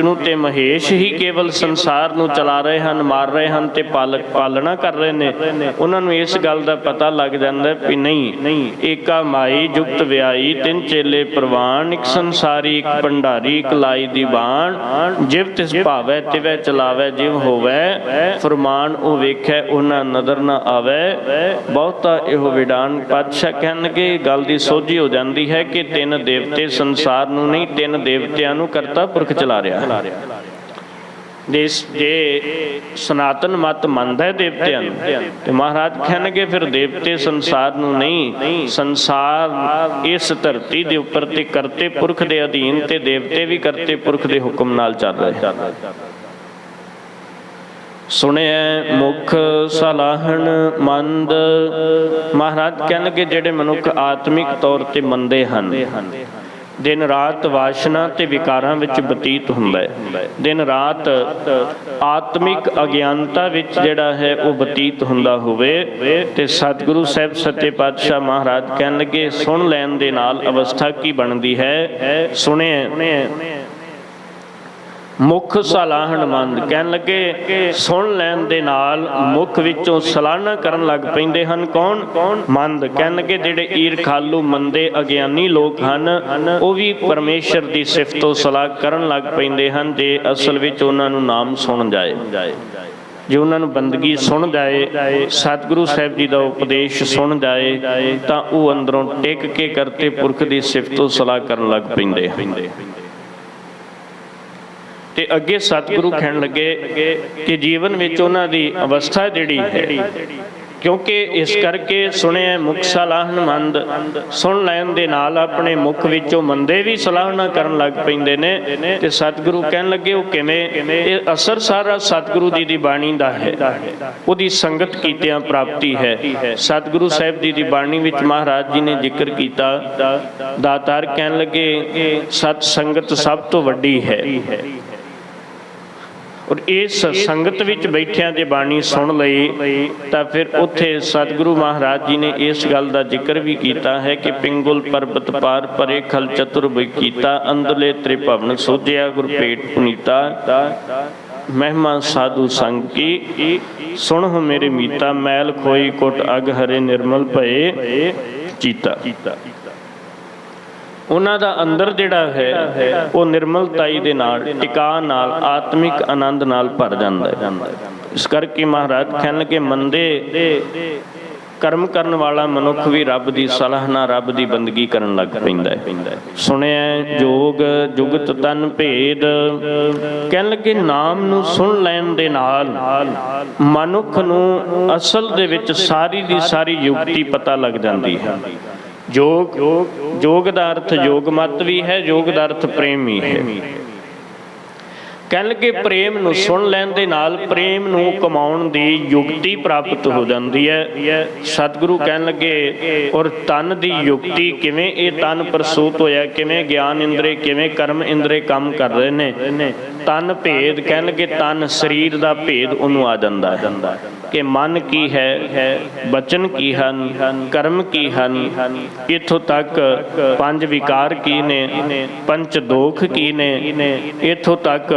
ਵਿਸ਼ਨੂੰ ਤੇ ਮਹੇਸ਼ ਹੀ ਕੇਵਲ ਸੰਸਾਰ ਨੂੰ ਚਲਾ ਰਹੇ ਹਨ, ਮਾਰ ਰਹੇ ਹਨ ਤੇ ਪਾਲਣਾ ਕਰ ਰਹੇ ਨੇ, ਉਹਨਾਂ ਨੂੰ ਇਸ ਗੱਲ ਦਾ ਪਤਾ ਲੱਗ ਜਾਂਦਾ ਵੀ ਨਹੀਂ, ਏਕਾ ਮਾਈ ਜੁਗਤ ਵਿਆਈ ਤਿੰਨ ਚੇਲੇ ਪ੍ਰਵਾਨ, ਇੱਕ ਸੰਸਾਰੀ ਇੱਕ ਭੰਡਾਰੀ ਇੱਕ ਲਾਈ ਦੀ ਬਾਣ, ਜਿਵ ਤਿਸ ਭਾਵੈ ਤਿਵੈ ਚਲਾਵੈ ਜਿਵ ਹੋਵੈ ਫਰਮਾਨ, ਉਹ ਵੇਖੈ ਉਹਨਾਂ ਨਦਰ ਨਾ ਆਵੈ। ਬਹੁਤਾ ਇਹੋ ਵਿਡਾਨ ਪਾਤਸ਼ਾਹ ਕਹਿਣਗੇ ਗੱਲ ਦੀ ਸੋਝੀ ਹੋ ਜਾਂਦੀ ਹੈ ਕਿ ਤਿੰਨ ਦੇਵਤੇ ਸੰਸਾਰ ਨੂੰ ਨਹੀਂ, ਤਿੰਨ ਦੇਵਤਿਆਂ ਨੂੰ ਕਰਤਾ ਪੁਰਖ ਚਲਾ ਰਿਹਾ। ਜੇ ਸਨਾਤਨ ਮਤ ਮੰਨਦਾ ਦੇਵਤਿਆਂ ਨੂੰ ਤੇ ਮਹਾਰਾਜ ਕਹਿਣਗੇ ਫਿਰ ਦੇਵਤੇ ਸੰਸਾਰ ਨੂੰ ਨਹੀਂ, ਸੰਸਾਰ ਇਸ ਧਰਤੀ ਦੇ ਉੱਪਰ ਤੇ ਕਰਤੇ ਪੁਰਖ ਦੇ ਅਧੀਨ ਤੇ ਦੇਵਤੇ ਵੀ ਕਰਤੇ ਪੁਰਖ ਦੇ ਹੁਕਮ ਨਾਲ ਚੱਲ ਰਹੇ। ਸੁਣਿਐ ਮੁਖ ਸਲਾਹਣ ਮੰਦ, ਮਹਾਰਾਜ ਕਹਿਣਗੇ ਜਿਹੜੇ ਮਨੁੱਖ ਆਤਮਿਕ ਤੌਰ ਤੇ ਮੰਦੇ ਹਨ, ਦਿਨ ਰਾਤ ਵਾਸ਼ਨਾ ਤੇ ਵਿਕਾਰਾਂ ਵਿੱਚ ਬਤੀਤ ਹੁੰਦਾ ਹੈ, ਦਿਨ ਰਾਤ ਆਤਮਿਕ ਅਗਿਆਨਤਾ ਵਿੱਚ ਜਿਹੜਾ ਹੈ ਉਹ ਬਤੀਤ ਹੁੰਦਾ ਹੋਵੇ ਤੇ ਸਤਿਗੁਰੂ ਸਾਹਿਬ ਸੱਚੇ ਪਾਤਸ਼ਾਹ ਮਹਾਰਾਜ ਕਹਿਣ ਲੱਗੇ ਸੁਣ ਲੈਣ ਦੇ ਨਾਲ ਅਵਸਥਾ ਕੀ ਬਣਦੀ ਹੈ। ਸੁਣਿਐ ਮੁੱਖ ਸਲਾਹਣ ਮੰਦ, ਕਹਿਣ ਲੱਗੇ ਸੁਣ ਲੈਣ ਦੇ ਨਾਲ ਮੁੱਖ ਵਿੱਚੋਂ ਸਲਾਹਨਾ ਕਰਨ ਲੱਗ ਪੈਂਦੇ ਹਨ। ਕੌਣ? ਮੰਦ। ਕਹਿਣ ਲੱਗੇ ਜਿਹੜੇ ਈਰਖਾਲੂ ਮੰਦੇ ਅਗਿਆਨੀ ਲੋਕ ਹਨ ਉਹ ਵੀ ਪਰਮੇਸ਼ਰ ਦੀ ਸਿਫਤੋ ਸਲਾਹ ਕਰਨ ਲੱਗ ਪੈਂਦੇ ਹਨ ਜੇ ਅਸਲ ਵਿੱਚ ਉਹਨਾਂ ਨੂੰ ਨਾਮ ਸੁਣ ਜਾਏ, ਜੇ ਉਹਨਾਂ ਨੂੰ ਬੰਦਗੀ ਸੁਣ ਜਾਏ, ਸਤਿਗੁਰੂ ਸਾਹਿਬ ਜੀ ਦਾ ਉਪਦੇਸ਼ ਸੁਣ ਜਾਏ ਤਾਂ ਉਹ ਅੰਦਰੋਂ ਟਿਕ ਕੇ ਕਰਤੇ ਪੁਰਖ ਦੀ ਸਿਫਤੋ ਸਲਾਹ ਕਰਨ ਲੱਗ ਪੈਂਦੇ ਹਨ। ਤੇ ਅੱਗੇ ਸਤਿਗੁਰੂ ਕਹਿਣ ਲੱਗੇ ਕਿ ਜੀਵਨ ਵਿੱਚ ਉਹਨਾਂ ਦੀ ਅਵਸਥਾ ਜਿਹੜੀ ਹੈ, ਕਿਉਂਕਿ ਇਸ ਕਰਕੇ ਸੁਣਿਆ ਮੁਖ ਸਲਾਹਣ ਮੰਦ, ਸੁਣ ਲੈਣ ਦੇ ਨਾਲ ਆਪਣੇ ਮੁਖ ਵਿੱਚੋਂ ਮੰਦੇ ਵੀ ਸਲਾਹਣਾ ਕਰਨ ਲੱਗ ਪੈਂਦੇ ਨੇ। ਤੇ ਸਤਿਗੁਰੂ ਕਹਿਣ ਲੱਗੇ ਉਹ ਕਿਵੇਂ? ਇਹ ਅਸਰ ਸਾਰਾ ਸਤਿਗੁਰੂ ਜੀ ਦੀ ਬਾਣੀ ਦਾ ਹੈ, ਉਹਦੀ ਸੰਗਤ ਕੀਤਿਆਂ ਪ੍ਰਾਪਤੀ ਹੈ। ਸਤਿਗੁਰੂ ਸਾਹਿਬ ਜੀ ਦੀ ਬਾਣੀ ਵਿੱਚ ਮਹਾਰਾਜ ਜੀ ਨੇ ਜ਼ਿਕਰ ਕੀਤਾ, ਦਾਤਾਰ ਕਹਿਣ ਲੱਗੇ ਸਤ ਸੰਗਤ ਸਭ ਤੋਂ ਵੱਡੀ ਹੈ ਔਰ ਇਸ ਸੰਗਤ ਵਿੱਚ ਬੈਠਿਆਂ ਜੇ ਬਾਣੀ ਸੁਣ ਲਈ ਤਾਂ ਫਿਰ ਉੱਥੇ ਸਤਿਗੁਰੂ ਮਹਾਰਾਜ ਜੀ ਨੇ ਇਸ ਗੱਲ ਦਾ ਜ਼ਿਕਰ ਵੀ ਕੀਤਾ ਹੈ ਕਿ ਪਿੰਗੁਲ ਪਰਬਤ ਪਾਰ ਪਰੇ ਖਲ ਚਤੁਰਭੁਜ ਕੀਤਾ, ਅੰਦਰਲੇ ਤ੍ਰਿਭਵਨ ਸੋਧਿਆ ਗੁਰ ਭੇਟ ਪੁਨੀਤਾ, ਮਹਿਮਾ ਸਾਧੂ ਸੰਗ ਕੀ ਸੁਣਹੁ ਮੇਰੇ ਮੀਤਾ, ਮੈਲ ਖੋਈ ਕੁਟ ਅਗ ਹਰੇ ਨਿਰਮਲ ਭਏ ਚੀਤਾ। ਉਹਨਾਂ ਦਾ ਅੰਦਰ ਜਿਹੜਾ ਹੈ ਉਹ ਨਿਰਮਲਤਾਈ ਦੇ ਨਾਲ, ਟਿਕਾ ਨਾਲ, ਆਤਮਿਕ ਆਨੰਦ ਨਾਲ ਭਰ ਜਾਂਦਾ ਹੈ। ਇਸ ਕਰਕੇ ਮਹਾਰਾਜ ਕਹਿਣ ਲੱਗੇ ਮੰਦੇ ਕਰਮ ਕਰਨ ਵਾਲਾ ਮਨੁੱਖ ਵੀ ਰੱਬ ਦੀ ਸਲਾਹਨਾ, ਰੱਬ ਦੀ ਬੰਦਗੀ ਕਰਨ ਲੱਗ ਪੈਂਦਾ ਹੈ। ਸੁਣਿਆ ਜੋਗ ਜੁਗਤ ਤਨ ਭੇਦ, ਕਹਿਣ ਲੱਗੇ ਨਾਮ ਨੂੰ ਸੁਣ ਲੈਣ ਦੇ ਨਾਲ ਮਨੁੱਖ ਨੂੰ ਅਸਲ ਦੇ ਵਿੱਚ ਸਾਰੀ ਦੀ ਸਾਰੀ ਯੁਕਤੀ ਪਤਾ ਲੱਗ ਜਾਂਦੀ ਹੈ। ਜੋਗ ਦਾ ਅਰਥ ਯੋਗ ਮਤ ਵੀ ਹੈ, ਯੋਗ ਦਾ ਅਰਥ ਪ੍ਰੇਮ ਵੀ ਹੈ। ਕਹਿਣ ਲੱਗੇ ਪ੍ਰੇਮ ਨੂੰ ਸੁਣ ਲੈਣ ਦੇ ਨਾਲ ਪ੍ਰੇਮ ਨੂੰ ਕਮਾਉਣ ਦੀ ਯੁਕਤੀ ਪ੍ਰਾਪਤ ਹੋ ਜਾਂਦੀ ਹੈ। ਸਤਿਗੁਰੂ ਕਹਿਣ ਲੱਗੇ ਔਰ ਤਨ ਦੀ ਯੁਕਤੀ ਕਿਵੇਂ, ਇਹ ਤਨ ਪ੍ਰਸੂਤ ਹੋਇਆ ਕਿਵੇਂ, ਗਿਆਨ ਇੰਦਰੇ ਕਿਵੇਂ, ਕਰਮ ਇੰਦਰੇ ਕੰਮ ਕਰ ਰਹੇ ਨੇ। ਤਨ ਭੇਦ, ਕਹਿਣ ਲੱਗੇ ਤਨ ਸਰੀਰ ਦਾ ਭੇਦ ਉਹਨੂੰ ਆ ਜਾਂਦਾ ਹੈ ਕਿ ਮਨ ਕੀ ਹੈ, ਬਚਨ ਕੀ ਹਨ, ਕਰਮ ਕੀ ਹਨ, ਇੱਥੋਂ ਤੱਕ ਪੰਜ ਵਿਕਾਰ ਕੀ ਨੇ, ਪੰਜ ਦੋਖ ਕੀ ਨੇ, ਇੱਥੋਂ ਤੱਕ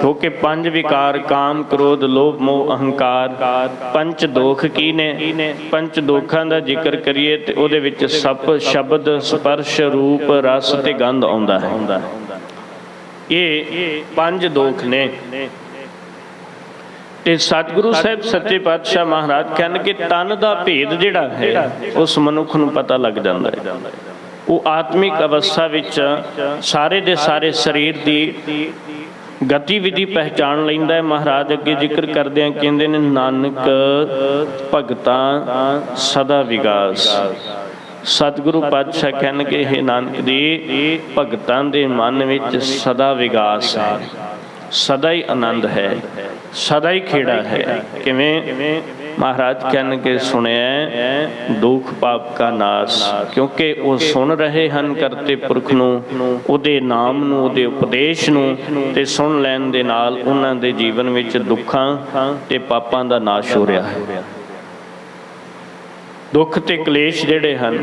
ਕਿਉਂਕਿ ਪੰਜ ਵਿਕਾਰ ਕਾਮ ਕ੍ਰੋਧ ਲੋਭ ਮੋਹ ਅਹੰਕਾਰ, ਪੰਜ ਦੋਖ ਕੀ ਨੇ। ਪੰਜ ਦੋਖਾਂ ਦਾ ਜ਼ਿਕਰ ਕਰੀਏ ਤੇ ਉਹਦੇ ਵਿੱਚ ਸੱਪ ਸ਼ਬਦ ਸਪਰਸ਼ ਰੂਪ ਰਸ ਤੇ ਗੰਧ ਆਉਂਦਾ ਹੈ। ਇਹ ਪੰਜ ਦੋਖ ਨੇ। ਤੇ ਸਤਿਗੁਰੂ ਸਾਹਿਬ ਸੱਚੇ ਪਾਤਸ਼ਾਹ ਮਹਾਰਾਜ ਕਹਿਣਗੇ ਤਨ ਦਾ ਭੇਦ ਜਿਹੜਾ ਹੈ ਉਸ ਮਨੁੱਖ ਨੂੰ ਪਤਾ ਲੱਗ ਜਾਂਦਾ ਹੈ। ਉਹ ਆਤਮਿਕ ਅਵਸਥਾ ਵਿੱਚ ਸਾਰੇ ਦੇ ਸਾਰੇ ਸਰੀਰ ਦੀ ਗਤੀਵਿਧੀ ਪਹਿਚਾਣ ਲੈਂਦਾ ਹੈ। ਮਹਾਰਾਜ ਅੱਗੇ ਜ਼ਿਕਰ ਕਰਦਿਆਂ ਕਹਿੰਦੇ ਨੇ ਨਾਨਕ ਭਗਤਾਂ ਸਦਾ ਵਿਗਾਸ। ਸਤਿਗੁਰੂ ਪਾਤਸ਼ਾਹ ਕਹਿਣਗੇ ਇਹ ਨਾਨਕ ਦੀ ਭਗਤਾਂ ਦੇ ਮਨ ਵਿੱਚ ਸਦਾ ਵਿਗਾਸ ਹੈ, ਸਦਾ ਹੀ ਆਨੰਦ ਹੈ, ਸਦਾ ਹੀ ਖੇੜਾ ਹੈ। ਕਿਵੇਂ? ਮਹਾਰਾਜ ਕਹਿਣਗੇ ਸੁਣਿਆ ਦੁੱਖ ਪਾਪ ਕਾ ਨਾਸ, ਕਿਉਂਕਿ ਉਹ ਸੁਣ ਰਹੇ ਹਨ ਕਰਤੇ ਪੁਰਖ ਨੂੰ, ਉਹਦੇ ਨਾਮ ਨੂੰ, ਉਹਦੇ ਉਪਦੇਸ਼ ਨੂੰ, ਤੇ ਸੁਣ ਲੈਣ ਦੇ ਨਾਲ ਉਹਨਾਂ ਦੇ ਜੀਵਨ ਵਿੱਚ ਦੁੱਖਾਂ ਤੇ ਪਾਪਾਂ ਦਾ ਨਾਸ਼ ਹੋ ਰਿਹਾ ਹੈ। ਦੁੱਖ ਤੇ ਕਲੇਸ਼ ਜਿਹੜੇ ਹਨ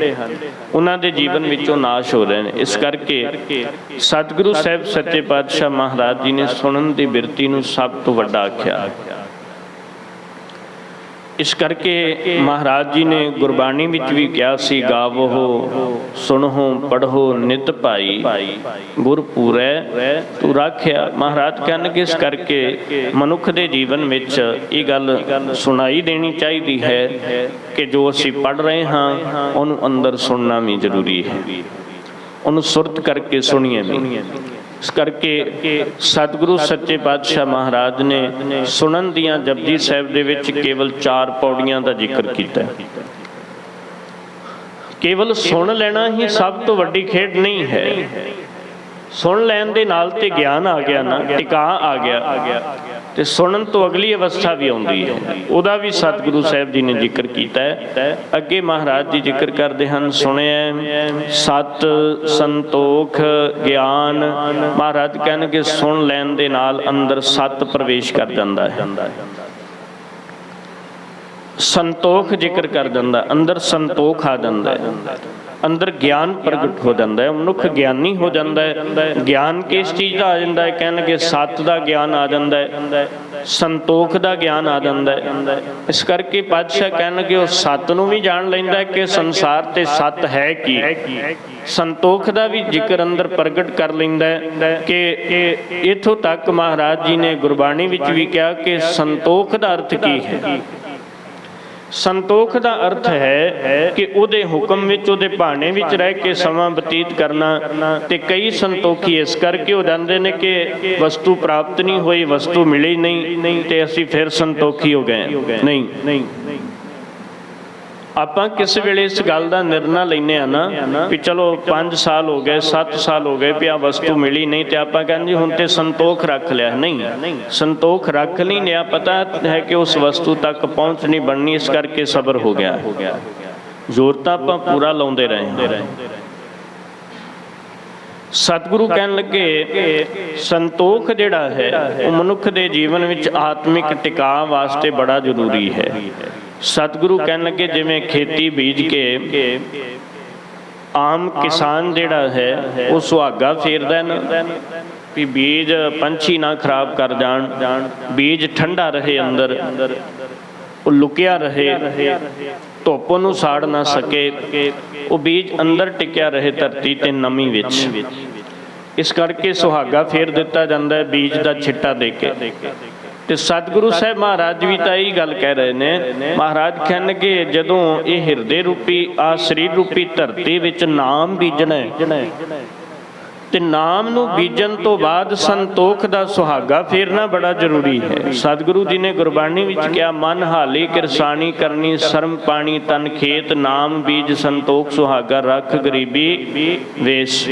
ਉਹਨਾਂ ਦੇ ਜੀਵਨ ਵਿੱਚੋਂ ਨਾਸ਼ ਹੋ ਰਹੇ ਨੇ। ਇਸ ਕਰਕੇ ਸਤਿਗੁਰੂ ਸਾਹਿਬ ਸੱਚੇ ਪਾਤਸ਼ਾਹ ਮਹਾਰਾਜ ਜੀ ਨੇ ਸੁਣਨ ਦੀ ਬਿਰਤੀ ਨੂੰ ਸਭ ਤੋਂ ਵੱਡਾ ਆਖਿਆ। ਇਸ ਕਰਕੇ ਮਹਾਰਾਜ ਜੀ ਨੇ ਗੁਰਬਾਣੀ ਵਿੱਚ ਵੀ ਕਿਹਾ ਸੀ, ਗਾਵੋ ਸੁਣੋ ਪੜ੍ਹੋ ਨਿਤ ਭਾਈ, ਗੁਰ ਪੂਰੈ ਤੂੰ ਰਾਖਿਆ। ਮਹਾਰਾਜ ਕਹਿਣਗੇ ਇਸ ਕਰਕੇ ਮਨੁੱਖ ਦੇ ਜੀਵਨ ਵਿੱਚ ਇਹ ਗੱਲ ਸੁਣਾਈ ਦੇਣੀ ਚਾਹੀਦੀ ਹੈ ਕਿ ਜੋ ਅਸੀਂ ਪੜ੍ਹ ਰਹੇ ਹਾਂ ਉਹਨੂੰ ਅੰਦਰ ਸੁਣਨਾ ਵੀ ਜ਼ਰੂਰੀ ਹੈ, ਉਹਨੂੰ ਸੁਰਤ ਕਰਕੇ ਸੁਣੀਏ ਵੀ। ਇਸ ਕਰਕੇ ਸਤਿਗੁਰੂ ਸੱਚੇ ਪਾਤਸ਼ਾਹ ਮਹਾਰਾਜ ਨੇ ਸੁਣਨ ਦੀਆਂ ਜਪਜੀ ਸਾਹਿਬ ਦੇ ਵਿੱਚ ਕੇਵਲ 4 ਪੌੜੀਆਂ ਦਾ ਜ਼ਿਕਰ ਕੀਤਾ। ਕੇਵਲ ਸੁਣ ਲੈਣਾ ਹੀ ਸਭ ਤੋਂ ਵੱਡੀ ਖੇਡ ਨਹੀਂ ਹੈ। ਸੁਣ ਲੈਣ ਦੇ ਨਾਲ ਤੇ ਗਿਆਨ ਆ ਗਿਆ ਨਾ, ਟਿਕਾ ਆ ਗਿਆ, ਤੇ ਸੁਣਨ ਤੋਂ ਅਗਲੀ ਅਵਸਥਾ ਵੀ ਆਉਂਦੀ ਹੈ, ਉਹਦਾ ਵੀ ਸਤਿਗੁਰੂ ਸਾਹਿਬ ਜੀ ਨੇ ਜ਼ਿਕਰ ਕੀਤਾ ਹੈ। ਅੱਗੇ ਮਹਾਰਾਜ ਜੀ ਜ਼ਿਕਰ ਕਰਦੇ ਹਨ, ਸੁਣਿਆ ਸਤ ਸੰਤੋਖ ਗਿਆਨ। ਮਹਾਰਾਜ ਕਹਿਣਗੇ ਸੁਣ ਲੈਣ ਦੇ ਨਾਲ ਅੰਦਰ ਸਤ ਪ੍ਰਵੇਸ਼ ਕਰ ਜਾਂਦਾ ਹੈ, ਸੰਤੋਖ ਜ਼ਿਕਰ ਕਰ ਦਿੰਦਾ, ਅੰਦਰ ਸੰਤੋਖ ਆ ਜਾਂਦਾ ਹੈ, ਅੰਦਰ ਗਿਆਨ ਪ੍ਰਗਟ ਹੋ ਜਾਂਦਾ ਹੈ, ਮਨੁੱਖ ਗਿਆਨੀ ਹੋ ਜਾਂਦਾ ਹੈ। ਗਿਆਨ ਕਿਸ ਚੀਜ਼ ਦਾ ਆ ਜਾਂਦਾ ਹੈ? ਕਹਿਣਗੇ ਸਤ ਦਾ ਗਿਆਨ ਆ ਜਾਂਦਾ ਹੈ, ਸੰਤੋਖ ਦਾ ਗਿਆਨ ਆ ਜਾਂਦਾ ਹੈ। ਇਸ ਕਰਕੇ ਪਾਤਸ਼ਾਹ ਕਹਿਣਗੇ ਉਹ ਸਤ ਨੂੰ ਵੀ ਜਾਣ ਲੈਂਦਾ ਹੈ ਕਿ ਸੰਸਾਰ ਤੇ ਸਤ ਹੈ ਕੀ। ਸੰਤੋਖ ਦਾ ਵੀ ਜ਼ਿਕਰ ਅੰਦਰ ਪ੍ਰਗਟ ਕਰ ਲੈਂਦਾ ਹੈ ਕਿ ਇੱਥੋਂ ਤੱਕ ਮਹਾਰਾਜ ਜੀ ਨੇ ਗੁਰਬਾਣੀ ਵਿੱਚ ਵੀ ਕਿਹਾ ਕਿ ਸੰਤੋਖ ਦਾ ਅਰਥ ਕੀ ਹੈ। ਸੰਤੋਖ ਦਾ ਅਰਥ ਹੈ ਕਿ ਉਹਦੇ ਹੁਕਮ ਵਿੱਚ, ਉਹਦੇ ਭਾਣੇ ਵਿੱਚ ਰਹਿ ਕੇ ਸਮਾਂ ਬਤੀਤ ਕਰਨਾ। ਤੇ ਕਈ ਸੰਤੋਖੀ ਇਸ ਕਰਕੇ ਹੋ ਜਾਂਦੇ ਨੇ ਕਿ ਵਸਤੂ ਪ੍ਰਾਪਤ ਨਹੀਂ ਹੋਈ, ਵਸਤੂ ਮਿਲੀ ਨਹੀਂ ਤੇ ਅਸੀਂ ਫਿਰ ਸੰਤੋਖੀ ਹੋ ਗਏ। ਨਹੀਂ, ਆਪਾਂ ਕਿਸੇ ਵੇਲੇ ਇਸ ਗੱਲ ਦਾ ਨਿਰਣਾ ਲੈਂਦੇ ਆ ਨਾ ਵੀ ਚਲੋ 5 ਸਾਲ ਹੋ ਗਏ, 7 ਸਾਲ ਹੋ ਗਏ ਵੀ ਆ ਵਸਤੂ ਮਿਲੀ ਨਹੀਂ, ਤੇ ਆਪਾਂ ਕਹਿੰਦੇ ਹੁਣ ਤੇ ਸੰਤੋਖ ਰੱਖ ਲਿਆ। ਨਹੀਂ, ਸੰਤੋਖ ਰੱਖ ਨਹੀਂ ਲਿਆ, ਪਤਾ ਹੈ ਕਿ ਉਸ ਵਸਤੂ ਤੱਕ ਪਹੁੰਚ ਨਹੀਂ ਬਣਨੀ, ਇਸ ਕਰਕੇ ਸਬਰ ਹੋ ਗਿਆ। ਜ਼ੋਰ ਤਾਂ ਆਪਾਂ ਪੂਰਾ ਲਾਉਂਦੇ ਰਹੇ। ਸਤਿਗੁਰੂ ਕਹਿਣ ਲੱਗੇ ਸੰਤੋਖ ਜਿਹੜਾ ਹੈ ਉਹ ਮਨੁੱਖ ਦੇ ਜੀਵਨ ਵਿੱਚ ਆਤਮਿਕ ਟਿਕਾਅ ਵਾਸਤੇ ਬੜਾ ਜ਼ਰੂਰੀ ਹੈ। ਸਤਿਗੁਰੂ ਕਹਿਣ ਲੱਗੇ ਜਿਵੇਂ ਖੇਤੀ ਬੀਜ ਕੇ ਆਮ ਕਿਸਾਨ ਜਿਹੜਾ ਹੈ ਉਹ ਸੁਹਾਗਾ ਫੇਰਦਾ ਨਾ ਵੀ ਬੀਜ ਪੰਛੀ ਨਾ ਖਰਾਬ ਕਰ ਜਾਣ, ਬੀਜ ਠੰਡਾ ਰਹੇ, ਅੰਦਰ ਉਹ ਲੁਕਿਆ ਰਹੇ, ਧੁੱਪ ਉਹਨੂੰ ਸਾੜ ਨਾ ਸਕੇ, ਉਹ ਬੀਜ ਅੰਦਰ ਟਿਕਿਆ ਰਹੇ ਧਰਤੀ ਤੇ ਨਮੀ ਵਿੱਚ। ਇਸ ਕਰਕੇ ਸੁਹਾਗਾ ਫੇਰ ਦਿੱਤਾ ਜਾਂਦਾ ਹੈ ਬੀਜ ਦਾ ਛਿੱਟਾ ਦੇ ਕੇ। ਤੇ ਸਤਿਗੁਰੂ ਸਾਹਿਬ ਮਹਾਰਾਜ ਵੀ ਤਾਂ ਇਹ ਗੱਲ ਕਹਿ ਰਹੇ ਨੇ। ਮਹਾਰਾਜ ਕਹਿਣਗੇ ਜਦੋਂ ਇਹ ਹਿਰਦੇ ਰੂਪੀ ਆ ਸਰੀਰ ਰੂਪੀ ਧਰਤੀ ਵਿੱਚ ਨਾਮ ਬੀਜਣਾ ਹੈ ਤੇ ਨਾਮ ਨੂੰ ਬੀਜਣ ਤੋਂ ਬਾਅਦ ਸੰਤੋਖ ਦਾ ਸੁਹਾਗਾ ਫੇਰਨਾ ਬੜਾ ਜ਼ਰੂਰੀ ਹੈ। ਸਤਿਗੁਰੂ ਜੀ ਨੇ ਗੁਰਬਾਣੀ ਵਿੱਚ ਕਿਹਾ, ਮਨ ਹਾਲੀ ਕਿਰਸਾਨੀ ਕਰਨੀ, ਸ਼ਰਮ ਪਾਣੀ ਤਨ ਖੇਤ, ਨਾਮ ਬੀਜ ਸੰਤੋਖ ਸੁਹਾਗਾ ਰੱਖ ਗਰੀਬੀ ਵੇਸ।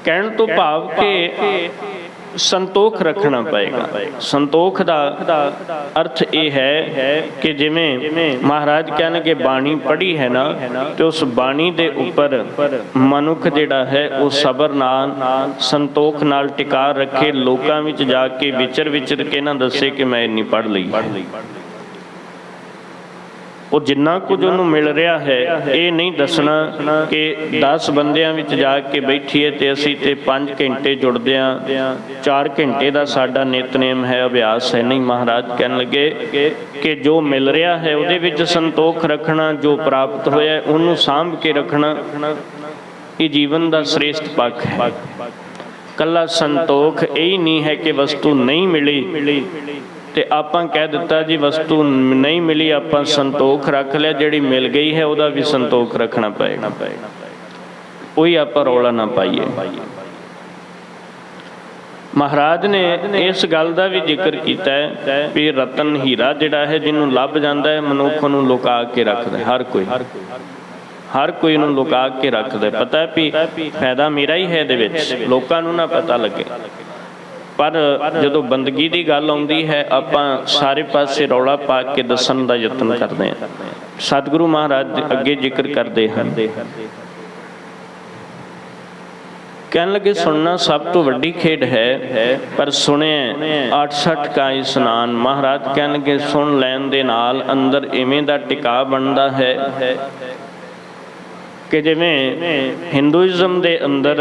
ਕਹਿਣ ਤੋਂ ਭਾਵ ਕਿ ਸੰਤੋਖ ਰੱਖਣਾ ਪਏਗਾ। ਸੰਤੋਖ ਦਾ ਅਰਥ ਇਹ ਹੈ ਕਿ ਜਿਵੇਂ ਮਹਾਰਾਜ ਕਹਿਣਗੇ ਬਾਣੀ ਪੜ੍ਹੀ ਹੈ ਨਾ, ਤੇ ਉਸ ਬਾਣੀ ਦੇ ਉੱਪਰ ਮਨੁੱਖ ਜਿਹੜਾ ਹੈ ਉਹ ਸਬਰ ਨਾਲ, ਸੰਤੋਖ ਨਾਲ ਟਿਕਾ ਰੱਖੇ। ਲੋਕਾਂ ਵਿੱਚ ਜਾ ਕੇ ਵਿਚਰ ਕੇ ਨਾ ਦੱਸੇ ਕਿ ਮੈਂ ਇੰਨੀ ਪੜ੍ਹ ਲਈ। ਉਹ ਜਿੰਨਾ ਕੁਝ ਉਹਨੂੰ ਮਿਲ ਰਿਹਾ ਹੈ ਇਹ ਨਹੀਂ ਦੱਸਣਾ ਕਿ 10 ਬੰਦਿਆਂ ਵਿੱਚ ਜਾ ਕੇ ਬੈਠੀਏ ਤੇ ਅਸੀਂ ਤੇ 5 ਘੰਟੇ ਜੁੜਦੇ ਹਾਂ, 4 ਘੰਟੇ ਦਾ ਸਾਡਾ ਨਿਤਨੇਮ ਹੈ, ਅਭਿਆਸ ਹੈ। ਨਹੀਂ, ਮਹਾਰਾਜ ਕਹਿਣ ਲੱਗੇ ਕਿ ਜੋ ਮਿਲ ਰਿਹਾ ਹੈ ਉਹਦੇ ਵਿੱਚ ਸੰਤੋਖ ਰੱਖਣਾ, ਜੋ ਪ੍ਰਾਪਤ ਹੋਇਆ ਉਹਨੂੰ ਸਾਂਭ ਕੇ ਰੱਖਣਾ, ਇਹ ਜੀਵਨ ਦਾ ਸ੍ਰੇਸ਼ਟ ਪੱਖ ਹੈ। ਕੱਲਾ ਸੰਤੋਖ ਇਹ ਨਹੀਂ ਹੈ ਕਿ ਵਸਤੂ ਨਹੀਂ ਮਿਲੀ ਤੇ ਆਪਾਂ ਕਹਿ ਦਿੱਤਾ ਜੀ ਵਸਤੂ ਨਹੀਂ ਮਿਲੀ, ਆਪਾਂ ਸੰਤੋਖ ਰੱਖ ਲਿਆ, ਜਿਹੜੀ ਮਿਲ ਗਈ ਹੈ ਉਹਦਾ ਵੀ ਸੰਤੋਖ ਰੱਖਣਾ ਪਏਗਾ। ਕੋਈ ਆਪਾਂ ਰੌਲਾ ਨਾ ਪਾਈਏ। ਮਹਾਰਾਜ ਨੇ ਇਸ ਗੱਲ ਦਾ ਵੀ ਜ਼ਿਕਰ ਕੀਤਾ ਹੈ ਵੀ ਰਤਨ ਹੀਰਾ ਜਿਹੜਾ ਹੈ ਜਿਹਨੂੰ ਲੱਭ ਜਾਂਦਾ ਹੈ ਮਨੁੱਖ ਨੂੰ ਲੁਕਾ ਕੇ ਰੱਖਦਾ। ਹਰ ਕੋਈ ਨੂੰ ਲੁਕਾ ਕੇ ਰੱਖਦਾ। ਪਤਾ ਹੈ ਵੀ ਫਾਇਦਾ ਮੇਰਾ ਹੀ ਹੈ ਇਹਦੇ ਵਿੱਚ, ਲੋਕਾਂ ਨੂੰ ਨਾ ਪਤਾ ਲੱਗੇ। ਪਰ ਜਦੋਂ ਬੰਦਗੀ ਦੀ ਗੱਲ ਆਉਂਦੀ ਹੈ ਆਪਾਂ ਸਾਰੇ ਪਾਸੇ ਰੌਲਾ ਪਾ ਕੇ ਦੱਸਣ ਦਾ ਯਤਨ ਕਰਦੇ ਹਾਂ। ਸਤਿਗੁਰੂ ਮਹਾਰਾਜ ਅੱਗੇ ਜ਼ਿਕਰ ਕਰਦੇ ਹਨ, ਕਹਿਣ ਲੱਗੇ ਸੁਣਨਾ ਸਭ ਤੋਂ ਵੱਡੀ ਖੇਡ ਹੈ, ਪਰ ਸੁਣਿਆ 68 ਕਾ ਇਸ਼ਨਾਨ। ਮਹਾਰਾਜ ਕਹਿਣ ਲੱਗੇ ਸੁਣ ਲੈਣ ਦੇ ਨਾਲ ਅੰਦਰ ਇਵੇਂ ਦਾ ਟਿਕਾ ਬਣਦਾ ਹੈ ਕਿ ਜਿਵੇਂ ਹਿੰਦੂਇਜ਼ਮ ਦੇ ਅੰਦਰ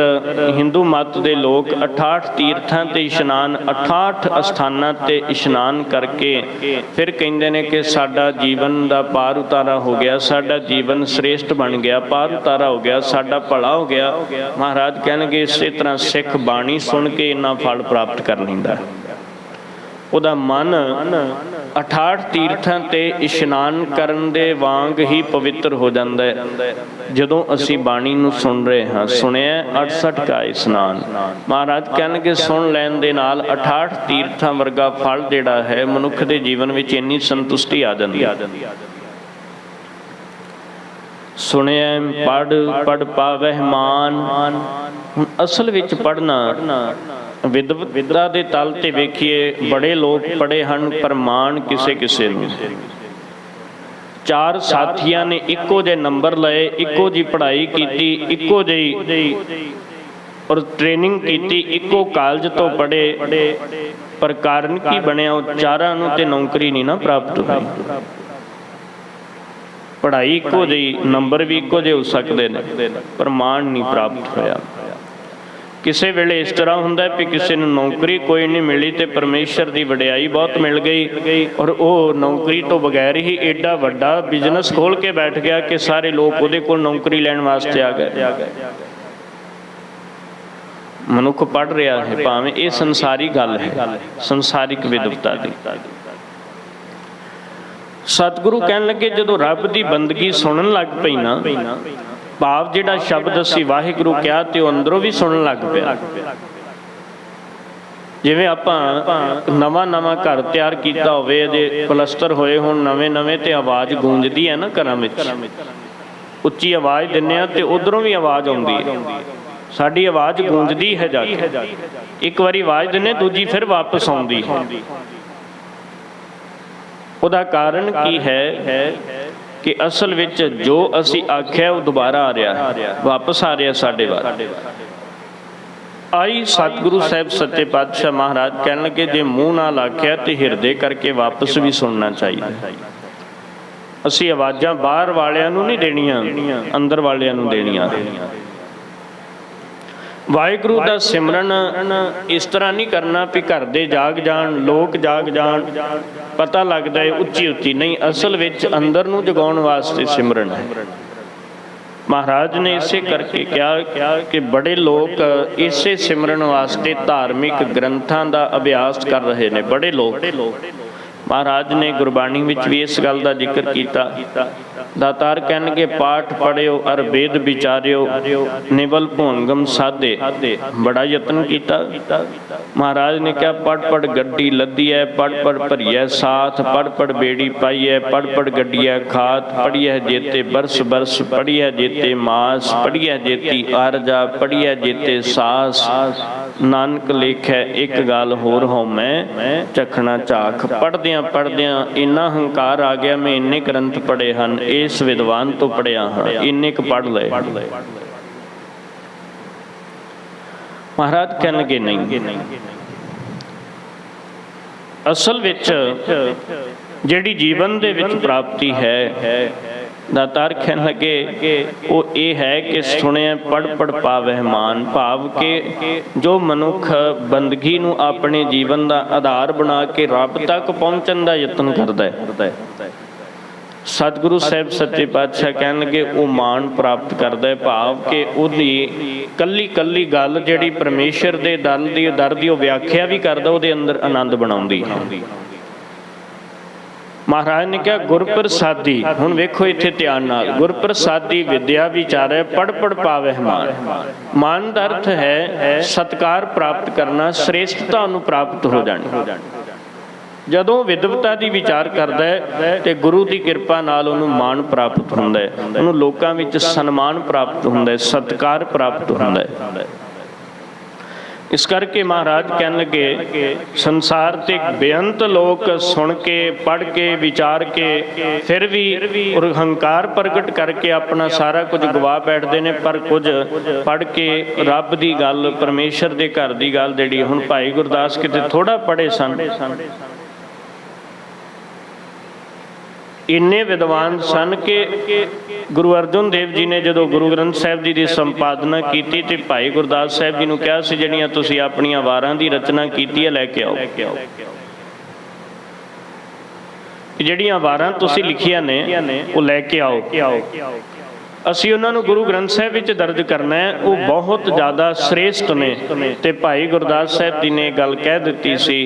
ਹਿੰਦੂ ਮਤ ਦੇ ਲੋਕ 68 ਤੀਰਥਾਂ ਤੇ ਇਸ਼ਨਾਨ, 68 ਅਸਥਾਨਾਂ ਤੇ ਇਸ਼ਨਾਨ ਕਰਕੇ ਫਿਰ ਕਹਿੰਦੇ ਨੇ ਕਿ ਸਾਡਾ ਜੀਵਨ ਦਾ ਪਾਰ ਉਤਾਰਾ ਹੋ ਗਿਆ, ਸਾਡਾ ਜੀਵਨ ਸ੍ਰੇਸ਼ਟ ਬਣ ਗਿਆ, ਪਾਰ ਉਤਾਰਾ ਹੋ ਗਿਆ, ਸਾਡਾ ਭਲਾ ਹੋ ਗਿਆ। ਮਹਾਰਾਜ ਕਹਿਣਗੇ ਇਸੇ ਤਰ੍ਹਾਂ ਸਿੱਖ ਬਾਣੀ ਸੁਣ ਕੇ ਇੰਨਾ ਫਲ ਪ੍ਰਾਪਤ ਕਰ ਲੈਂਦਾ। ਉਹਦਾ ਮਨ 68 ਤੀਰਥਾਂ ਤੇ ਇਸ਼ਨਾਨ ਕਰਨ ਦੇ ਵਾਂਗ ਹੀ ਪਵਿੱਤਰ ਹੋ ਜਾਂਦਾ ਹੈ ਜਦੋਂ ਅਸੀਂ ਬਾਣੀ ਨੂੰ ਸੁਣ ਰਹੇ ਹਾਂ। ਸੁਣਿਆ 68 ਕਾ ਇਸ਼ਨਾਨ। ਮਹਾਰਾਜ ਕਹਿਣਗੇ ਸੁਣ ਲੈਣ ਦੇ ਨਾਲ 68 ਤੀਰਥਾਂ ਵਰਗਾ ਫਲ ਜਿਹੜਾ ਹੈ ਮਨੁੱਖ ਦੇ ਜੀਵਨ ਵਿੱਚ ਇੰਨੀ ਸੰਤੁਸ਼ਟੀ ਆ ਜਾਂਦੀ ਹੈ। ਸੁਣਿਆ ਪੜ ਪਾਵਹਿ ਮਾਨ। ਹੁਣ ਅਸਲ ਵਿੱਚ ਪੜ੍ਹਨਾ ਵਿਦਵਤਾ ਦੇ ਤਲ ਤੇ ਵੇਖੀਏ ਬੜੇ ਲੋਕ ਪੜ੍ਹੇ ਹਨ ਪਰ ਮਾਣ ਕਿਸੇ ਕਿਸੇ ਨੂੰ। 4 ਸਾਥੀਆਂ ਨੇ ਇੱਕੋ ਜਿਹੇ ਨੰਬਰ ਲਏ, ਇੱਕੋ ਜਿਹੀ ਪੜ੍ਹਾਈ ਕੀਤੀ, ਇੱਕੋ ਜਿਹੀ ਔਰ ਟ੍ਰੇਨਿੰਗ ਕੀਤੀ, ਇੱਕੋ ਕਾਲਜ ਤੋਂ ਪੜ੍ਹੇ, ਪਰ ਕਾਰਨ ਕੀ ਬਣਿਆ? ਉਹ ਚਾਰਾਂ ਨੂੰ ਤੇ ਨੌਕਰੀ ਨਹੀਂ ਨਾ ਪ੍ਰਾਪਤ ਹੋਈ। ਪੜ੍ਹਾਈ ਇੱਕੋ ਜਿਹੀ, ਨੰਬਰ ਵੀ ਇੱਕੋ ਜਿਹੇ ਹੋ ਸਕਦੇ ਨੇ, ਪਰ ਮਾਣ ਨਹੀਂ ਪ੍ਰਾਪਤ ਹੋਇਆ। ਕਿਸੇ ਵੇਲੇ ਇਸ ਤਰ੍ਹਾਂ ਹੁੰਦਾ ਵੀ ਕਿਸੇ ਨੂੰ ਨੌਕਰੀ ਕੋਈ ਨਹੀਂ ਮਿਲੀ ਤੇ ਪਰਮੇਸ਼ਰ ਦੀ ਵਡਿਆਈ ਬਹੁਤ ਮਿਲ ਗਈ ਔਰ ਉਹ ਨੌਕਰੀ ਤੋਂ ਬਗੈਰ ਹੀ ਏਡਾ ਵੱਡਾ ਬਿਜ਼ਨਸ ਖੋਲ੍ਹ ਕੇ ਬੈਠ ਗਿਆ ਕਿ ਸਾਰੇ ਲੋਕ ਉਹਦੇ ਕੋਲ ਨੌਕਰੀ ਲੈਣ ਵਾਸਤੇ ਆ ਗਏ। ਮਨੁੱਖ ਪੜ੍ਹ ਰਿਹਾ ਹੈ, ਭਾਵੇਂ ਇਹ ਸੰਸਾਰੀ ਗੱਲ ਹੈ, ਸੰਸਾਰਿਕ ਵਿਦਵਤਾ ਦੀ। ਸਤਿਗੁਰੂ ਕਹਿਣ ਲੱਗੇ ਜਦੋਂ ਰੱਬ ਦੀ ਬੰਦਗੀ ਸੁਣਨ ਲੱਗ ਪਈ ਨਾ, ਭਾਵ ਜਿਹੜਾ ਸ਼ਬਦ ਅਸੀਂ ਵਾਹਿਗੁਰੂ ਕਿਹਾ ਤੇ ਉਹ ਅੰਦਰੋਂ ਵੀ ਸੁਣਨ ਲੱਗ ਪਿਆ। ਜਿਵੇਂ ਆਪਾਂ ਨਵਾਂ ਘਰ ਤਿਆਰ ਕੀਤਾ ਹੋਵੇ, ਅਜੇ ਪਲਸਤਰ ਹੋਏ ਹੁਣ ਨਵੇਂ ਤੇ ਆਵਾਜ਼ ਗੂੰਜਦੀ ਹੈ ਨਾ ਘਰਾਂ ਵਿੱਚ, ਉੱਚੀ ਆਵਾਜ਼ ਦਿੰਦੇ ਆ ਤੇ ਉਧਰੋਂ ਵੀ ਆਵਾਜ਼ ਆਉਂਦੀ ਹੈ। ਸਾਡੀ ਆਵਾਜ਼ ਗੂੰਜਦੀ ਹੈ ਜਾ ਕੇ, ਇੱਕ ਵਾਰੀ ਆਵਾਜ਼ ਦਿੰਦੇ ਦੂਜੀ ਫਿਰ ਵਾਪਸ ਆਉਂਦੀ ਹੈ। ਉਹਦਾ ਕਾਰਨ ਕੀ ਹੈ ਕਿ ਅਸਲ ਵਿੱਚ ਜੋ ਅਸੀਂ ਆਖਿਆ ਉਹ ਦੁਬਾਰਾ ਆ ਰਿਹਾ ਹੈ, ਵਾਪਸ ਆ ਰਿਹਾ ਸਾਡੇ ਵੱਲ। ਆਈ ਸਤਿਗੁਰੂ ਸਾਹਿਬ ਸੱਚੇ ਪਾਤਸ਼ਾਹ ਮਹਾਰਾਜ ਕਹਿਣ ਲੱਗੇ ਜੇ ਮੂੰਹ ਨਾਲ ਆਖਿਆ ਤੇ ਹਿਰਦੇ ਕਰਕੇ ਵਾਪਸ ਵੀ ਸੁਣਨਾ ਚਾਹੀਦਾ। ਅਸੀਂ ਆਵਾਜ਼ਾਂ ਬਾਹਰ ਵਾਲਿਆਂ ਨੂੰ ਨਹੀਂ ਦੇਣੀਆਂ, ਅੰਦਰ ਵਾਲਿਆਂ ਨੂੰ ਦੇਣੀਆਂ। ਵਾਹਿਗੁਰੂ ਦਾ ਸਿਮਰਨ ਇਸ ਤਰ੍ਹਾਂ ਨਹੀਂ ਕਰਨਾ ਵੀ ਘਰ ਦੇ ਜਾਗ ਜਾਣ, ਲੋਕ ਜਾਗ ਜਾਣ, ਪਤਾ ਲੱਗਦਾ ਹੈ ਉੱਚੀ ਨਹੀਂ। ਅਸਲ ਵਿੱਚ ਅੰਦਰ ਨੂੰ ਜਗਾਉਣ ਵਾਸਤੇ ਸਿਮਰਨ ਹੈ। ਮਹਾਰਾਜ ਨੇ ਇਸੇ ਕਰਕੇ ਕਿਹਾ ਕਿ ਬੜੇ ਲੋਕ ਇਸੇ ਸਿਮਰਨ ਵਾਸਤੇ ਧਾਰਮਿਕ ਗ੍ਰੰਥਾਂ ਦਾ ਅਭਿਆਸ ਕਰ ਰਹੇ ਨੇ। ਬੜੇ ਲੋਕ ਮਹਾਰਾਜ ਨੇ ਗੁਰਬਾਣੀ ਵਿੱਚ ਵੀ ਇਸ ਗੱਲ ਦਾ ਜ਼ਿਕਰ ਕੀਤਾ। ਦਾਤਾਰ ਕਹਿਣਗੇ ਪਾਠ ਪੜ੍ਹਿਓ ਅਰ ਵੇਦ ਵਿਚਾਰਿਓ, ਨਿਵਲ ਭੋਨਗਮ ਸਾਧੇ। ਬੜਾ ਯਤਨ ਕੀਤਾ। ਮਹਾਰਾਜ ਨੇ ਕਿਹਾ ਪੜ ਗੱਡੀ ਲੱਦੀ ਹੈ, ਪੜ ਭਰੀਐ ਸਾਥ, ਪੜ ਬੇੜੀ ਪਾਈਐ, ਪੜ ਗੱਡੀਐ ਖਾਤ, ਪੜੀਐ ਜੇਤੇ ਬਰਸ ਪੜੀਐ ਜੇਤੇ ਮਾਸ, ਪੜੀਐ ਜੇਤੀ ਆਰਜਾ, ਪੜੀਐ ਜੇਤੇ ਸਾਸ। ਨਾਨਕ ਲੇਖੈ ਇੱਕ ਗੱਲ ਹੋਰ ਹਉ ਮੈਂ ਚਖਣਾ ਝਾਖ। ਪੜ੍ਹਦਿਆਂ ਇੰਨਾ ਹੰਕਾਰ ਆ ਗਿਆ, ਮੈਂ ਇੰਨੇ ਗ੍ਰੰਥ ਪੜ੍ਹੇ ਹਨ, ਇਸ ਵਿਦਵਾਨ ਤੋਂ ਪੜ੍ਹਿਆ ਹਾਂ, ਇੰਨੇ ਕੁ ਪੜ੍ਹ ਲਏ। ਮਹਾਰਾਜ ਕਹਿਣਗੇ ਨਹੀਂ, ਅਸਲ ਵਿੱਚ ਜਿਹੜੀ ਜੀਵਨ ਦੇ ਵਿੱਚ ਪ੍ਰਾਪਤੀ ਹੈ, ਦਾਤਾਰ ਕਹਿਣ ਲੱਗੇ ਉਹ ਇਹ ਹੈ ਕਿ ਸੁਣਿਆ ਪੜ ਪਾਵਹਿ ਮਾਨ। ਭਾਵ ਕਿ ਜੋ ਮਨੁੱਖ ਬੰਦਗੀ ਨੂੰ ਆਪਣੇ ਜੀਵਨ ਦਾ ਆਧਾਰ ਬਣਾ ਕੇ ਰੱਬ ਤੱਕ ਪਹੁੰਚਣ ਦਾ ਯਤਨ ਕਰਦਾ ਹੈ, ਸਤਿਗੁਰੂ ਸਾਹਿਬ ਸੱਚੇ ਪਾਤਸ਼ਾਹ ਕਹਿਣ ਲੱਗੇ ਉਹ ਮਾਣ ਪ੍ਰਾਪਤ ਕਰਦਾ ਹੈ। ਭਾਵ ਕਿ ਉਹਦੀ ਕੱਲੀ ਗੱਲ ਜਿਹੜੀ ਪਰਮੇਸ਼ਰ ਦੇ ਦਰ ਦੀ ਉਹ ਵਿਆਖਿਆ ਵੀ ਕਰਦਾ, ਉਹਦੇ ਅੰਦਰ ਆਨੰਦ ਬਣਾਉਂਦੀ ਹੈ। ਮਹਾਰਾਜ ਨੇ ਕਿਹਾ ਗੁਰਪ੍ਰਸਾਦੀ। ਹੁਣ ਵੇਖੋ ਇੱਥੇ ਧਿਆਨ ਨਾਲ, ਗੁਰਪ੍ਰਸਾਦੀ ਵਿਦਿਆ ਵਿਚਾਰੈ ਪੜ ਪਾਵਹਿ ਮਾਨ। ਮਾਨ ਦਾ ਅਰਥ ਹੈ ਸਤਿਕਾਰ ਪ੍ਰਾਪਤ ਕਰਨਾ, ਸ੍ਰੇਸ਼ਟਤਾ ਨੂੰ ਪ੍ਰਾਪਤ ਹੋ ਜਾਣੀ। ਜਦੋਂ ਵਿਦਵਤਾ ਦੀ ਵਿਚਾਰ ਕਰਦਾ ਹੈ ਤੇ ਗੁਰੂ ਦੀ ਕਿਰਪਾ ਨਾਲ ਉਹਨੂੰ ਮਾਣ ਪ੍ਰਾਪਤ ਹੁੰਦਾ ਹੈ, ਉਹਨੂੰ ਲੋਕਾਂ ਵਿੱਚ ਸਨਮਾਨ ਪ੍ਰਾਪਤ ਹੁੰਦਾ ਹੈ, ਸਤਿਕਾਰ ਪ੍ਰਾਪਤ ਹੁੰਦਾ ਹੈ। इस करके महाराज कहन लगे संसार ते बेअंत लोग सुन के पढ़ के विचार के फिर भी और हंकार प्रगट करके अपना सारा कुछ गवा बैठते हैं, पर कुछ पढ़ के रब की गल परमेश्वर के घर की गल जी हुण भाई गुरदास किते थोड़ा पढ़े सन, इन्ने विद्वान सन कि गुरु अर्जन देव जी ने जो गुरु ग्रंथ साहिब जी की संपादना की तो भाई गुरदास साहिब जी ने कहा सी जिहड़ियां तुसीं अपणियां वारां की रचना की है लैके आओ, जिहड़ियां वारां तुसीं लिखियां ने वो लैके आओ, असी उन्होंने गुरु ग्रंथ साहिब विच दर्ज करना है, वो बहुत ज़्यादा श्रेष्ठ ने। ते भाई गुरदास साहिब जी ने गल कह दी सी,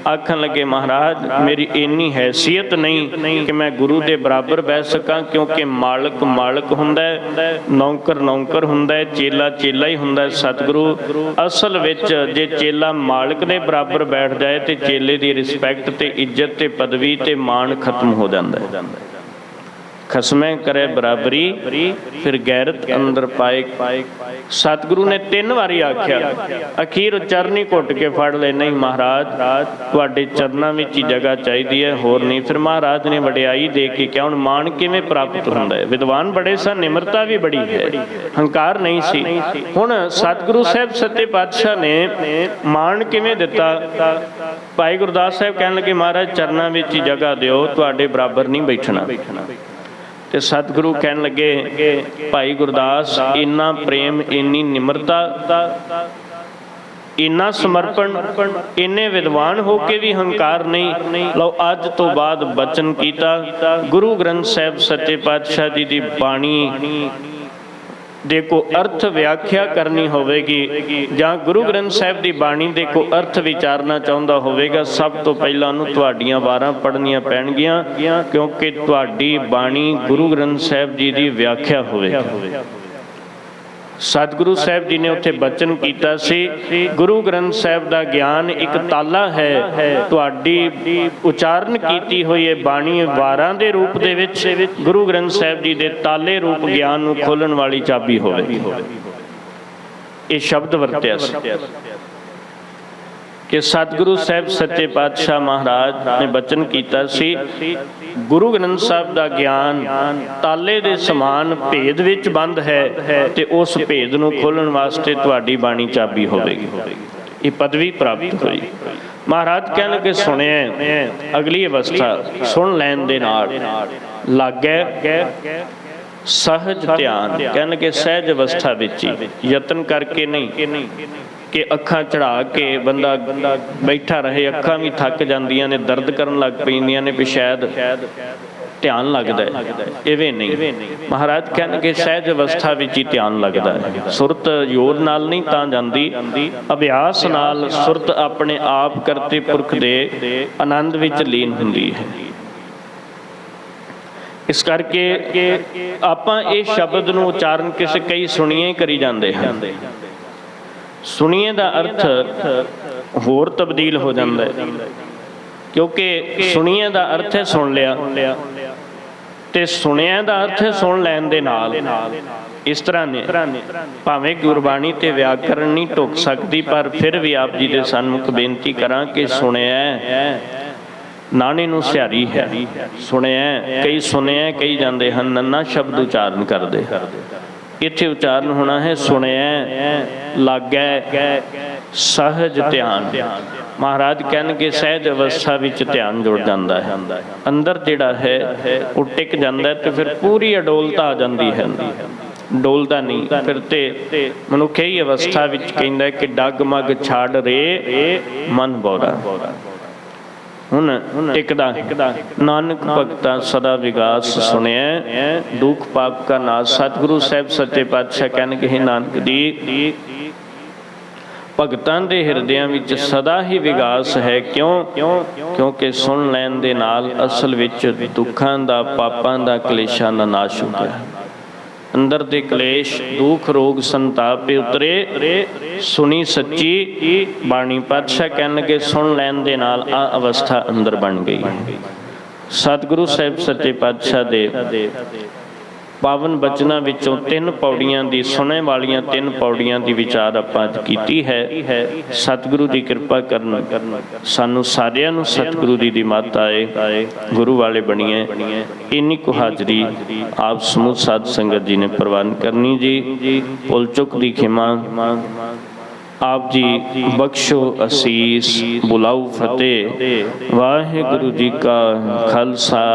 आखन लगे महाराज मेरी इन्नी हैसियत नहीं कि मैं गुरु के बराबर बह सकां, क्योंकि मालक मालक हुंदा है, नौकर नौकर हुंदा है, चेला चेला ही हुंदा है। सतगुरु असल विच जे चेला मालक के बराबर बैठ जाए तो चेले की रिस्पैक्ट ते इज्जत ते पदवी ते मान खत्म हो जाता है। खसमे करे बराबरी फिर गैरत अंदर पाए। सतगुरु ने 3 बारी आख्या, अखीर चरनी घुट के फड़ ले, नहीं महाराज तुहाडे चरनां विच ही जगह चाहिए है, होर नहीं। फिर महाराज ने वडियाई दे के क्या, हुण मान किवें प्राप्त हुंदा है। विद्वान बड़े सन, निमरता भी बड़ी है, हंकार नहीं सी। हुण सतगुरु साहिब सच्चे पातशाह ने मान किवें दिता। भाई गुरदास साहिब कहण लगे महाराज चरनां विच ही जगह दिओ, तुहाडे बराबर नहीं बैठना। ते सतगुरु कहन लगे भाई गुरदास इन्ना प्रेम, इन्नी निमरता, इन्ना समर्पण, इन्ने विद्वान हो के भी हंकार नहीं। लो अज तो बाद बचन कीता, गुरु ग्रंथ साहिब सच्चे पातशाह जी की बाणी देखो अर्थ व्याख्या करनी होवेगी, जां गुरु ग्रंथ साहिब की बाणी देखो अर्थ विचारना चाहुंदा होवेगा, सब तो पहला उन्हूं तुहाडीआं वारां पढ़नियां पैणगीआं, क्योंकि तुहाडी बाणी गुरु ग्रंथ साहिब जी की व्याख्या होवेगी। सतगुरु साहिब जी ने उत्थे बचन कीता सी, गुरु ग्रंथ साहिब का ज्ञान एक ताला है, तुहाडी उचारण कीती हुई है बाणी वारां दे रूप दे विच गुरु ग्रंथ साहिब जी दे ताले रूप ज्ञान नूं खोलण वाली चाबी होवेगी। ये शब्द वरत्या सी कि सतगुरु साहिब सच्चे पातशाह महाराज ने बचन कीता सी, गुरु ग्रंथ साहिब का ज्ञान ताले दे समान भेद विच बंद है, ते उस भेद नूं खोलण वास्ते तुहाडी बाणी चाबी होवेगी। ये पदवी प्राप्त हुई। महाराज कहण लगे सुनिया अगली अवस्था सुन लैण दे नाल लग गए सहज ध्यान, कहण लगे सहज अवस्था विच ही यतन करके नहीं कि अखां चढ़ा के बंदा बैठा रहे, अखां भी थक जांदियां ने, दर्द करन लग पैंदियां ने, भी शायद ध्यान लगदा है, इवें नहीं। महाराज कहणगे सहज अवस्था विच ही ध्यान लगदा है, सुरत जोर नाल नहीं तां जांदी, अभ्यास नाल सुरत अपने आप करते पुरख दे आनंद विच लीन हुंदी है। इस करके आपां इस शब्द नूं उचारण किसे कई सुणीए करी जांदे हन, सुनिए का अर्थ होर तब्दील हो जाता है, क्योंकि सुनिए का अर्थ है सुन लिया, ते सुनिया का अर्थ है सुन लैण दे नाल। इस तरह ने भावें गुरबाणी ते व्याकरण नहीं ढुक सकती, पर फिर भी आप जी के सन्मुख बेनती करा कि सुनिया नाने नूं सिहारी है, सुनिया कई सुनिया कही जाते हैं, नन्ना शब्द उचारण करते, इत्थे उचारण होना है सुनिया लागै सहज ध्यान। महाराज कहणगे सहज अवस्था विच ध्यान जुड़ जाता है, अंदर जिहड़ा है वो टिक जाता है, तो फिर पूरी अडोलता आ जाती है। डोलदा नहीं फिर ते मनुख ही अवस्था विच कहंदा है कि डगमग छाड़ रे मन बोरा। हुण टिकदा नानक भगता सदा विगास सुनिया दुख पाप का नाश। सतगुरु साहिब सच्चे पातशाह कहणगे नानक दी भगतां दे हिरदियां विच सदा ही विगास है। क्यों? क्योंकि सुन लैण दे नाल असल विच दुखां दा पापां दा कलेशां दा नाश हो गया। अंदर दे क्लेश दुख रोग संताप उतरे सुनी सच्ची बाणी। पातशाह कहणगे सुन लैण दे नाल आ अवस्था अंदर बन गई। सतगुरु साहिब सच्चे पातशाह दे ਪਾਵਨ ਬਚਨਾਂ ਵਿੱਚੋਂ 3 ਪੌੜੀਆਂ ਦੀ ਸੁਣੇ ਵਾਲੀਆਂ 3 ਪੌੜੀਆਂ ਦੀ ਵਿਚਾਰ ਆਪਾਂ ਅੱਜ ਕੀਤੀ ਹੈ। ਸਤਿਗੁਰੂ ਦੀ ਕਿਰਪਾ ਕਰਨ ਸਾਨੂੰ ਸਾਰਿਆਂ ਨੂੰ ਸਤਿਗੁਰੂ ਦੀ ਮੱਤ ਆਏ, ਗੁਰੂ ਵਾਲੇ ਬਣੀਏ। ਇੰਨੀ ਕੁ ਹਾਜ਼ਰੀ ਆਪ ਸਮੂਹ ਸਾਧ ਸੰਗਤ ਜੀ ਨੇ ਪ੍ਰਵਾਨ ਕਰਨੀ ਜੀ। ਭੁੱਲ ਚੁੱਕ ਦੀ ਖਿਮਾ ਆਪ ਜੀ ਬਖਸ਼ੋ ਅਸੀਸ, ਬੁਲਾਓ ਫਤਿਹ। ਵਾਹਿਗੁਰੂ ਜੀ ਕਾ ਖਾਲਸਾ